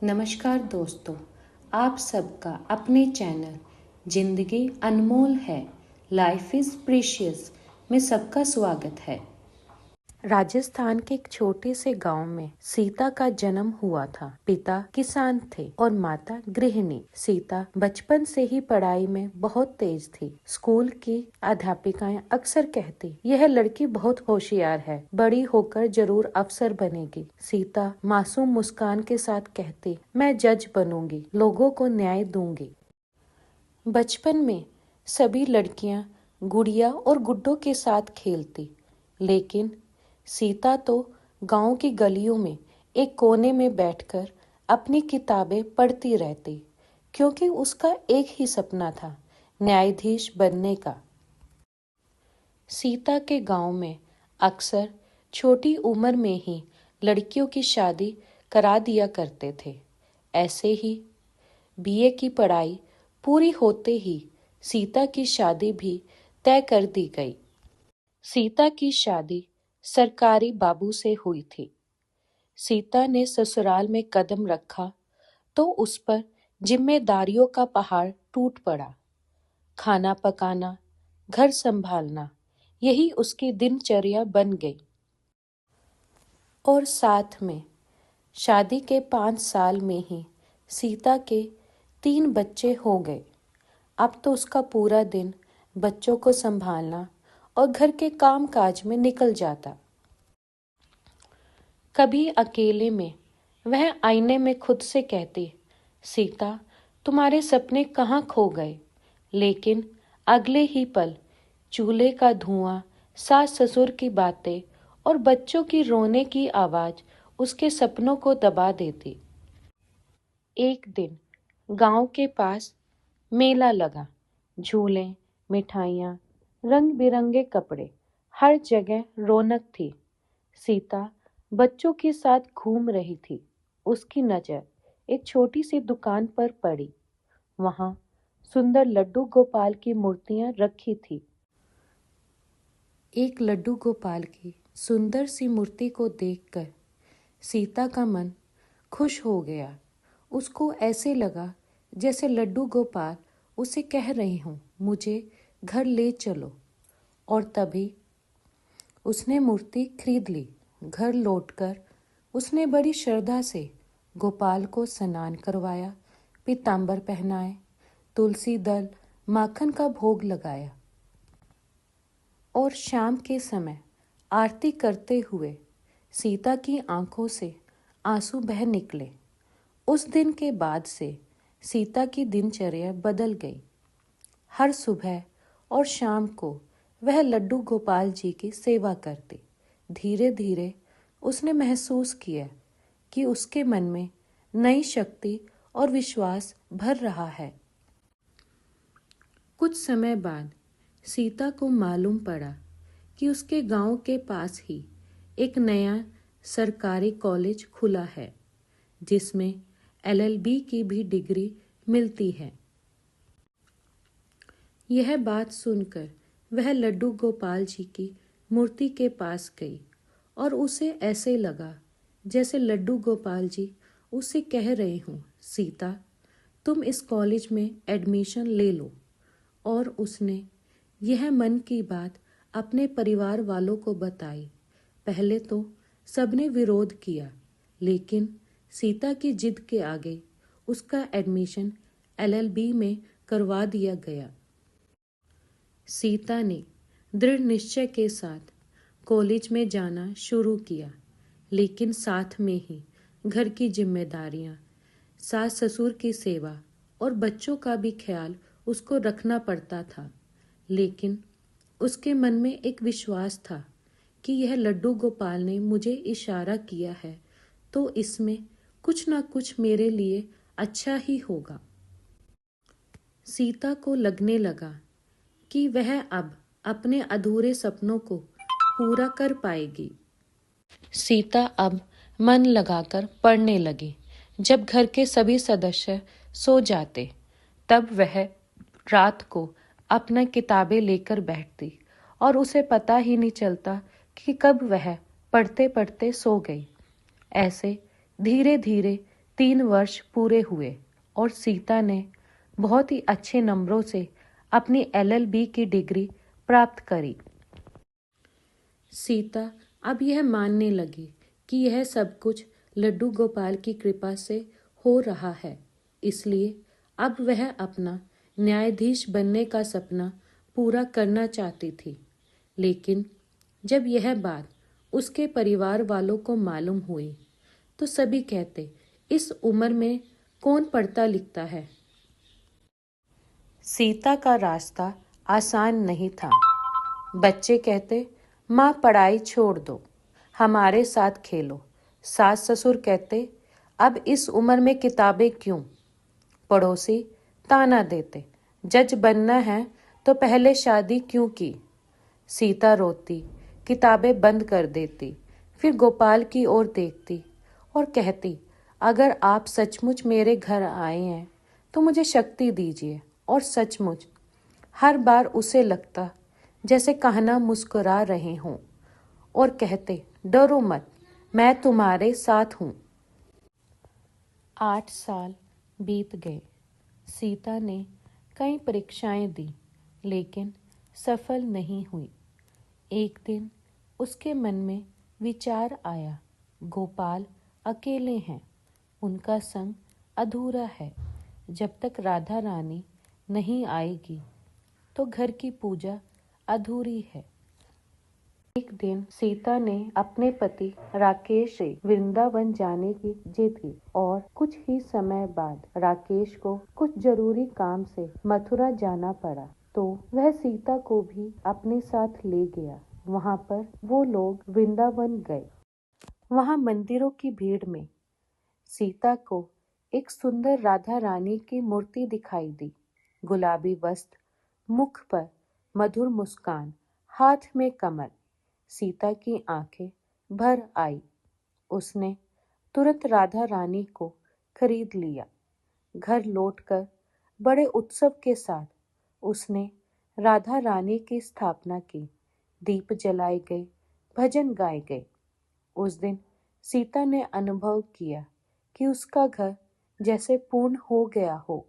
नमस्कार दोस्तों, आप सबका अपने चैनल जिंदगी अनमोल है, लाइफ इज़ प्रीशियस में सबका स्वागत है। राजस्थान के एक छोटे से गांव में सीता का जन्म हुआ था। पिता किसान थे और माता गृहिणी। सीता बचपन से ही पढ़ाई में बहुत तेज थी। स्कूल की अध्यापिकाएं अक्सर कहती, यह लड़की बहुत होशियार है, बड़ी होकर जरूर अफसर बनेगी। सीता मासूम मुस्कान के साथ कहती, मैं जज बनूंगी, लोगों को न्याय दूंगी। बचपन में सभी लड़कियां गुड़िया और गुड्डों के साथ खेलती, लेकिन सीता तो गांव की गलियों में एक कोने में बैठकर अपनी किताबें पढ़ती रहती, क्योंकि उसका एक ही सपना था, न्यायाधीश बनने का। सीता के गांव में अक्सर छोटी उम्र में ही लड़कियों की शादी करा दिया करते थे। ऐसे ही बीए की पढ़ाई पूरी होते ही सीता की शादी भी तय कर दी गई। सीता की शादी सरकारी बाबू से हुई थी। सीता ने ससुराल में कदम रखा तो उस पर जिम्मेदारियों का पहाड़ टूट पड़ा। खाना पकाना, घर संभालना, यही उसकी दिनचर्या बन गई। और साथ में शादी के 5 साल में ही सीता के 3 बच्चे हो गए। अब तो उसका पूरा दिन बच्चों को संभालना और घर के काम काज में निकल जाता। कभी अकेले में वह आईने में खुद से कहती, सीता तुम्हारे सपने कहाँ खो गए। लेकिन अगले ही पल चूल्हे का धुआं, सास ससुर की बातें और बच्चों की रोने की आवाज उसके सपनों को दबा देती। एक दिन गांव के पास मेला लगा। झूले, मिठाइयाँ, रंग बिरंगे कपड़े, हर जगह रौनक थी। सीता बच्चों के साथ घूम रही थी। उसकी नजर एक छोटी सी दुकान पर पड़ी। वहां सुंदर लड्डू गोपाल की मूर्तियां रखी थी। एक लड्डू गोपाल की सुंदर सी मूर्ति को देखकर सीता का मन खुश हो गया। उसको ऐसे लगा जैसे लड्डू गोपाल उसे कह रहे हों, मुझे घर ले चलो। और तभी उसने मूर्ति खरीद ली। घर लौटकर उसने बड़ी श्रद्धा से गोपाल को स्नान करवाया, पीतांबर पहनाए, तुलसी दल, माखन का भोग लगाया। और शाम के समय आरती करते हुए सीता की आंखों से आंसू बह निकले। उस दिन के बाद से सीता की दिनचर्या बदल गई। हर सुबह और शाम को वह लड्डू गोपाल जी की सेवा करती। धीरे धीरे उसने महसूस किया कि उसके मन में नई शक्ति और विश्वास भर रहा है। कुछ समय बाद सीता को मालूम पड़ा कि उसके गांव के पास ही एक नया सरकारी कॉलेज खुला है, जिसमें LLB की भी डिग्री मिलती है। यह बात सुनकर वह लड्डू गोपाल जी की मूर्ति के पास गई और उसे ऐसे लगा जैसे लड्डू गोपाल जी उसे कह रहे हों, सीता तुम इस कॉलेज में एडमिशन ले लो। और उसने यह मन की बात अपने परिवार वालों को बताई। पहले तो सबने विरोध किया, लेकिन सीता की जिद के आगे उसका एडमिशन LLB में करवा दिया गया। सीता ने दृढ़ निश्चय के साथ कॉलेज में जाना शुरू किया, लेकिन साथ में ही घर की जिम्मेदारियां, सास ससुर की सेवा और बच्चों का भी ख्याल उसको रखना पड़ता था। लेकिन उसके मन में एक विश्वास था कि यह लड्डू गोपाल ने मुझे इशारा किया है तो इसमें कुछ ना कुछ मेरे लिए अच्छा ही होगा। सीता को लगने लगा कि वह अब अपने अधूरे सपनों को पूरा कर पाएगी। सीता अब मन लगाकर पढ़ने लगी। जब घर के सभी सदस्य सो जाते, तब वह रात को अपना किताबें लेकर बैठती और उसे पता ही नहीं चलता कि कब वह पढ़ते पढ़ते सो गई। ऐसे धीरे धीरे 3 वर्ष पूरे हुए और सीता ने बहुत ही अच्छे नंबरों से अपनी LLB की डिग्री प्राप्त करी। सीता अब यह मानने लगी कि यह सब कुछ लड्डू गोपाल की कृपा से हो रहा है, इसलिए अब वह अपना न्यायाधीश बनने का सपना पूरा करना चाहती थी। लेकिन जब यह बात उसके परिवार वालों को मालूम हुई तो सभी कहते, इस उम्र में कौन पढ़ता लिखता है। सीता का रास्ता आसान नहीं था। बच्चे कहते, माँ पढ़ाई छोड़ दो, हमारे साथ खेलो। सास ससुर कहते, अब इस उम्र में किताबें क्यों। पड़ोसी ताना देते, जज बनना है तो पहले शादी क्यों की। सीता रोती, किताबें बंद कर देती, फिर गोपाल की ओर देखती और कहती, अगर आप सचमुच मेरे घर आए हैं तो मुझे शक्ति दीजिए। और सचमुच हर बार उसे लगता जैसे कहना मुस्कुरा रहे हों और कहते, डरो मत, मैं तुम्हारे साथ हूँ। 8 साल बीत गए। सीता ने कई परीक्षाएं दी लेकिन सफल नहीं हुई। एक दिन उसके मन में विचार आया, गोपाल अकेले हैं, उनका संग अधूरा है। जब तक राधा रानी नहीं आएगी तो घर की पूजा अधूरी है। एक दिन सीता ने अपने पति राकेश से वृंदावन जाने की जिद की और कुछ ही समय बाद राकेश को कुछ जरूरी काम से मथुरा जाना पड़ा तो वह सीता को भी अपने साथ ले गया। वहां पर वो लोग वृंदावन गए। वहां मंदिरों की भीड़ में सीता को एक सुंदर राधा रानी की मूर्ति दिखाई दी। गुलाबी वस्त्र, मुख पर मधुर मुस्कान, हाथ में कमल। सीता की आंखें भर आई। उसने तुरंत राधा रानी को खरीद लिया। घर लौटकर बड़े उत्सव के साथ उसने राधा रानी की स्थापना की। दीप जलाए गए, भजन गाए गए। उस दिन सीता ने अनुभव किया कि उसका घर जैसे पूर्ण हो गया हो।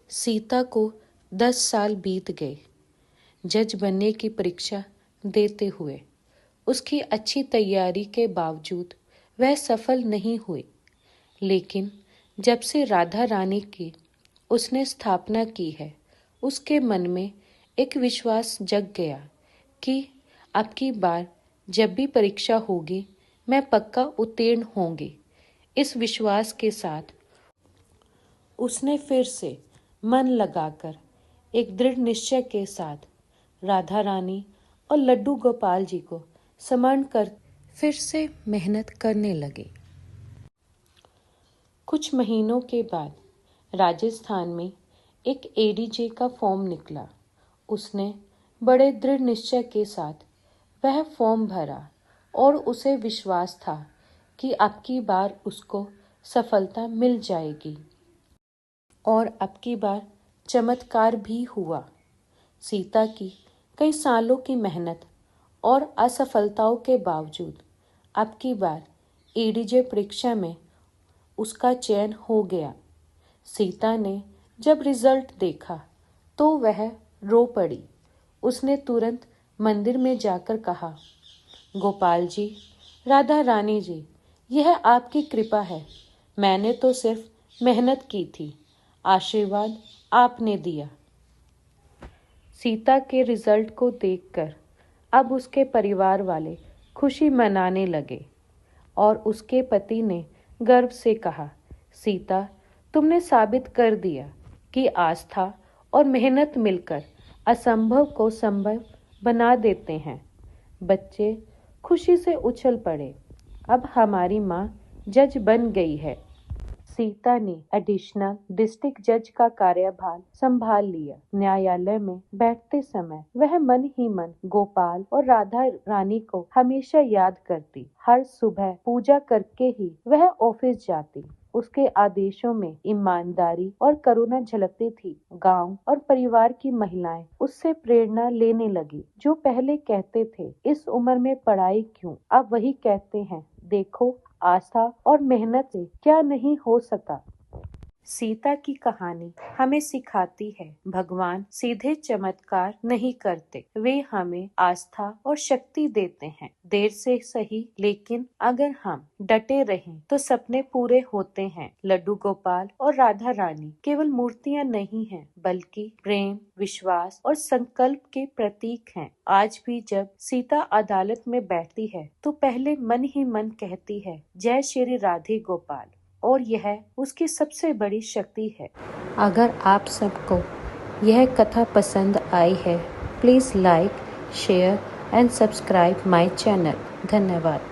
सीता को 10 साल बीत गए जज बनने की परीक्षा देते हुए। उसकी अच्छी तैयारी के बावजूद वह सफल नहीं हुई। लेकिन जब से राधा रानी की उसने स्थापना की है, उसके मन में एक विश्वास जग गया कि अब की बार जब भी परीक्षा होगी मैं पक्का उत्तीर्ण होंगी। इस विश्वास के साथ उसने फिर से मन लगाकर एक दृढ़ निश्चय के साथ राधा रानी और लड्डू गोपाल जी को स्मरण कर फिर से मेहनत करने लगे। कुछ महीनों के बाद राजस्थान में एक ADJ का फॉर्म निकला। उसने बड़े दृढ़ निश्चय के साथ वह फॉर्म भरा और उसे विश्वास था कि अब की बार उसको सफलता मिल जाएगी। और अब की बार चमत्कार भी हुआ। सीता की कई सालों की मेहनत और असफलताओं के बावजूद अब की बार ADJ परीक्षा में उसका चयन हो गया। सीता ने जब रिजल्ट देखा तो वह रो पड़ी। उसने तुरंत मंदिर में जाकर कहा, गोपाल जी, राधा रानी जी, यह आपकी कृपा है। मैंने तो सिर्फ मेहनत की थी, आशीर्वाद आपने दिया। सीता के रिजल्ट को देखकर अब उसके परिवार वाले खुशी मनाने लगे और उसके पति ने गर्व से कहा, सीता, तुमने साबित कर दिया कि आस्था और मेहनत मिलकर असंभव को संभव बना देते हैं। बच्चे खुशी से उछल पड़े। अब हमारी माँ जज बन गई है। सीता ने एडिशनल डिस्ट्रिक्ट जज का कार्यभार संभाल लिया। न्यायालय में बैठते समय वह मन ही मन गोपाल और राधा रानी को हमेशा याद करती। हर सुबह पूजा करके ही वह ऑफिस जाती। उसके आदेशों में ईमानदारी और करुणा झलकती थी। गांव और परिवार की महिलाएं उससे प्रेरणा लेने लगी। जो पहले कहते थे इस उम्र में पढ़ाई क्यों, अब वही कहते हैं, देखो आस्था और मेहनत से क्या नहीं हो सका। सीता की कहानी हमें सिखाती है भगवान सीधे चमत्कार नहीं करते, वे हमें आस्था और शक्ति देते हैं। देर से सही, लेकिन अगर हम डटे रहें तो सपने पूरे होते हैं। लड्डू गोपाल और राधा रानी केवल मूर्तियां नहीं हैं, बल्कि प्रेम, विश्वास और संकल्प के प्रतीक हैं। आज भी जब सीता अदालत में बैठती है तो पहले मन ही मन कहती है, जय श्री राधे गोपाल, और यह उसकी सबसे बड़ी शक्ति है। अगर आप सबको यह कथा पसंद आई है, please like, share and subscribe my channel. धन्यवाद।